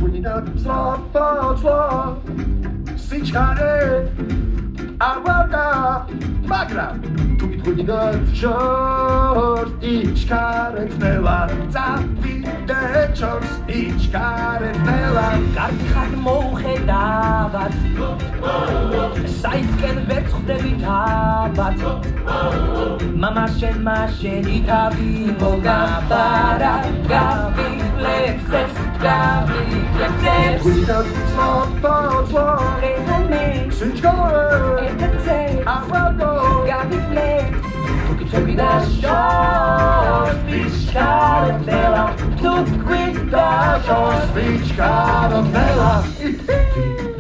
Without slop, sichare, avada, magra. Tu mi trovi da short, each carrot nella, zapi de chors, each carrot nella. Garkhat mohedavat, saitken vetxdevit habat. Mama shen itavi mogabara, gavi flexes, gavi flexes. Without slop, sichare, avada, Gavi flex, tu trovi da short, each carrot nella, tu quita short. Vichkaronella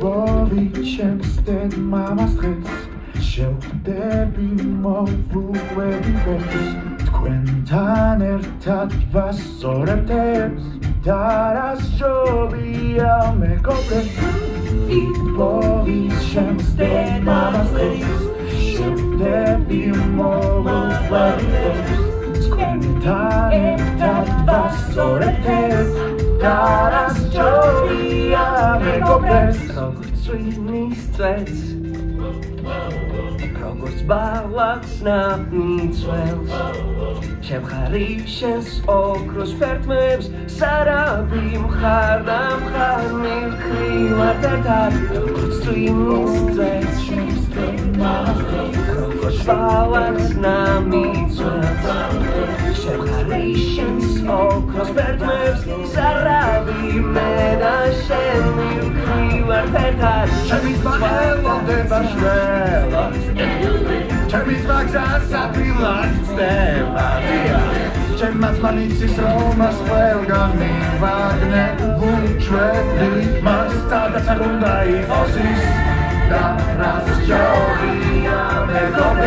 Vovicem sted mama stres Sheltebi movuevives Tquentan ertat vasoretes Daras jovia me copres Vovicem sted mama stres Sheltebi movuevives Tquentan ertat vasoretes Daras jovia me copres Როგორც წვიმის წვეთს როგორც ბალახს ნამიწვევს შემხარი შენს ოქროს ფერდმებს სარაბი მხარ და მხარ მივკრივარ ერთად როგორც წვიმის წვეთს როგორც ბალახს ნამიწვევს შემხარი შენს ოქროს ფერდმებს სარაბი მე და შენ მივკრივარ ერთად Chemis magela deva shvela Chemis magzasa pilat steva Chemat manitsis romas velgani Vagne vunchveli Mastada tarundai osis Da ras jovia me dobe